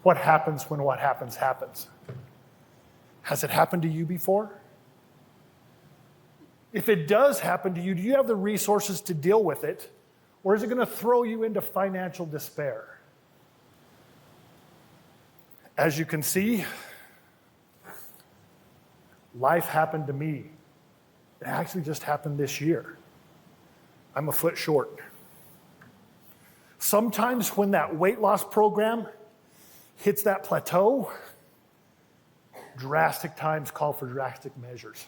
what happens when what happens happens. Has it happened to you before? If it does happen to you, do you have the resources to deal with it? Or is it going to throw you into financial despair? As you can see, life happened to me. It actually just happened this year. I'm a foot short. Sometimes when that weight loss program hits that plateau, drastic times call for drastic measures.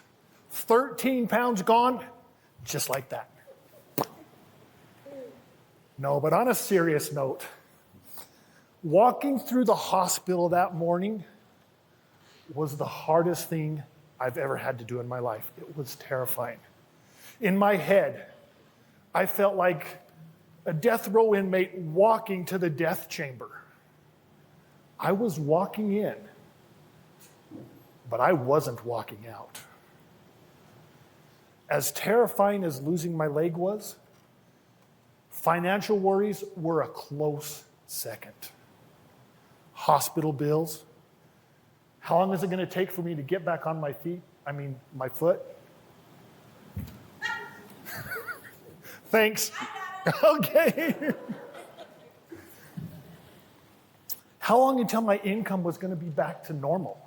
13 pounds gone, just like that. No, but on a serious note, walking through the hospital that morning was the hardest thing I've ever had to do in my life. It was terrifying. In my head, I felt like a death row inmate walking to the death chamber. I was walking in, but I wasn't walking out. As terrifying as losing my leg was, financial worries were a close second. Hospital bills. How long is it going to take for me to get back on my feet? My foot? Thanks. Okay. How long until my income was going to be back to normal?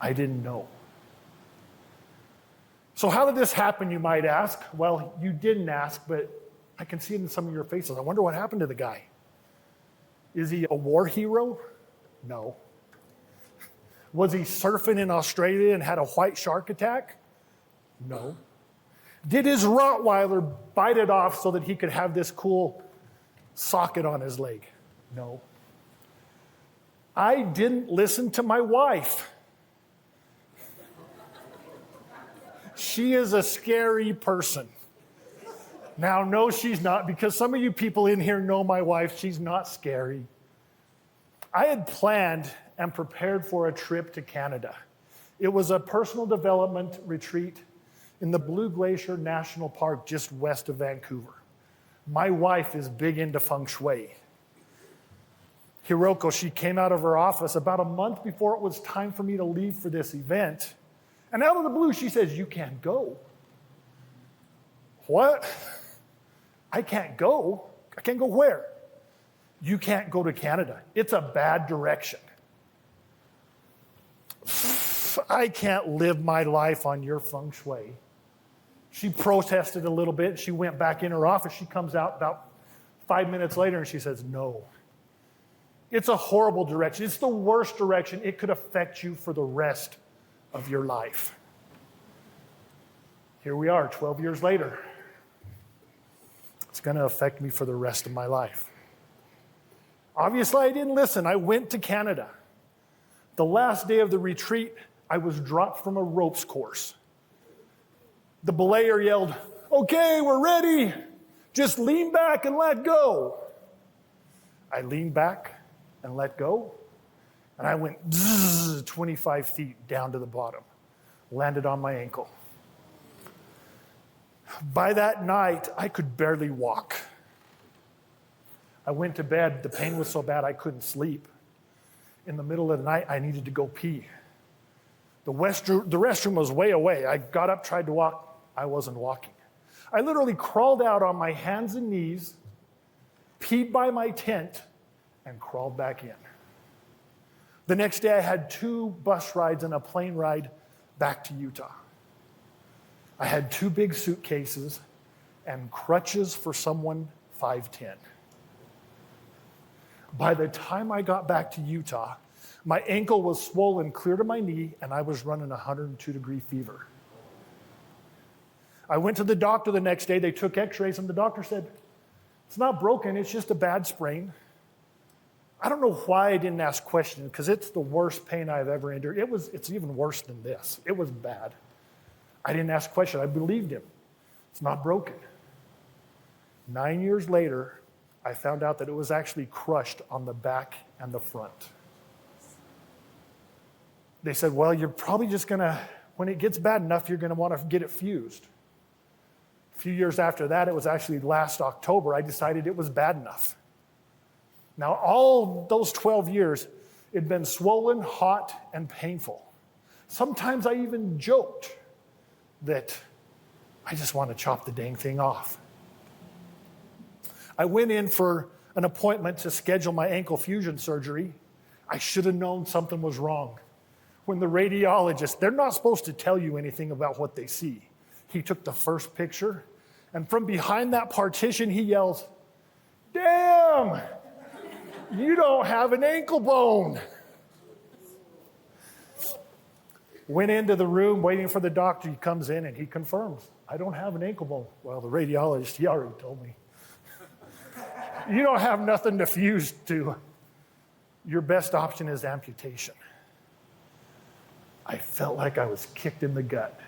I didn't know. So how did this happen, you might ask? Well, you didn't ask, but I can see it in some of your faces. I wonder what happened to the guy. Is he a war hero? No. Was he surfing in Australia and had a white shark attack? No. Did his Rottweiler bite it off so that he could have this cool socket on his leg? No. I didn't listen to my wife. She is a scary person. Now, no, she's not, because some of you people in here know my wife. She's not scary. I had planned and prepared for a trip to Canada. It was a personal development retreat in the Blue Glacier National Park just west of Vancouver. My wife is big into feng shui. Hiroko, she came out of her office about a month before it was time for me to leave for this event. And out of the blue, she says, "You can't go." What? I can't go? I can't go where? You can't go to Canada. It's a bad direction. I can't live my life on your feng shui. She protested a little bit. She went back in her office. She comes out about 5 minutes later and she says, "No. It's a horrible direction. It's the worst direction. It could affect you for the rest of your life." Here we are, 12 years later. It's going to affect me for the rest of my life. Obviously, I didn't listen. I went to Canada. The last day of the retreat, I was dropped from a ropes course. The belayer yelled, "Okay, we're ready. Just lean back and let go." I leaned back and let go, and I went 25 feet down to the bottom, landed on my ankle. By that night, I could barely walk. I went to bed. The pain was so bad I couldn't sleep. In the middle of the night, I needed to go pee. The restroom was way away. I got up, tried to walk. I wasn't walking. I literally crawled out on my hands and knees, peed by my tent, and crawled back in. The next day, I had 2 bus rides and a plane ride back to Utah. I had 2 big suitcases and crutches for someone 5'10". By the time I got back to Utah, my ankle was swollen clear to my knee, and I was running 102-degree fever. I went to the doctor the next day. They took x-rays, and the doctor said, "It's not broken, it's just a bad sprain." I don't know why I didn't ask questions, because it's the worst pain I've ever endured. It's even worse than this. It was bad. I didn't ask questions. I believed him. It's not broken. 9 years later, I found out that it was actually crushed on the back and the front. They said, "Well, you're probably just going to, when it gets bad enough, you're going to want to get it fused." A few years after that, it was actually last October, I decided it was bad enough. Now, all those 12 years, it'd been swollen, hot, and painful. Sometimes I even joked that I just want to chop the dang thing off. I went in for an appointment to schedule my ankle fusion surgery. I should have known something was wrong. When the radiologist, they're not supposed to tell you anything about what they see. He took the first picture, and from behind that partition, he yells, "Damn, you don't have an ankle bone." Went into the room waiting for the doctor. He comes in and he confirms, "I don't have an ankle bone." Well, the radiologist, he already told me. You don't have nothing to fuse to. Your best option is amputation. I felt like I was kicked in the gut.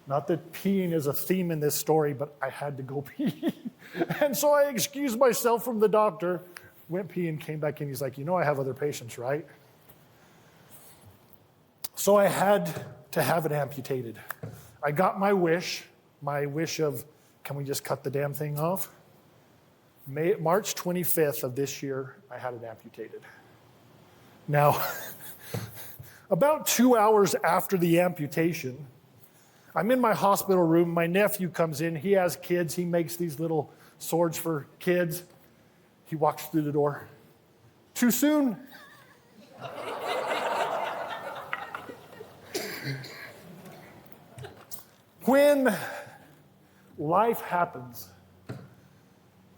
Not that peeing is a theme in this story, but I had to go pee. And so I excused myself from the doctor, went pee and came back in. He's like, "You know I have other patients, right?" So I had to have it amputated. I got my wish of, can we just cut the damn thing off? March 25th of this year, I had it amputated. Now, about 2 hours after the amputation, I'm in my hospital room. My nephew comes in. He has kids. He makes these little swords for kids. He walks through the door. "Too soon?" When life happens,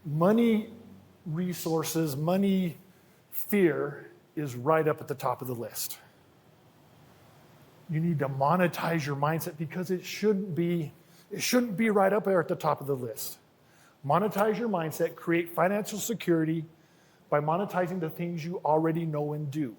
money, resources, money, fear is right up at the top of the list. You need to monetize your mindset because it shouldn't be right up there at the top of the list. Monetize your mindset, create financial security by monetizing the things you already know and do.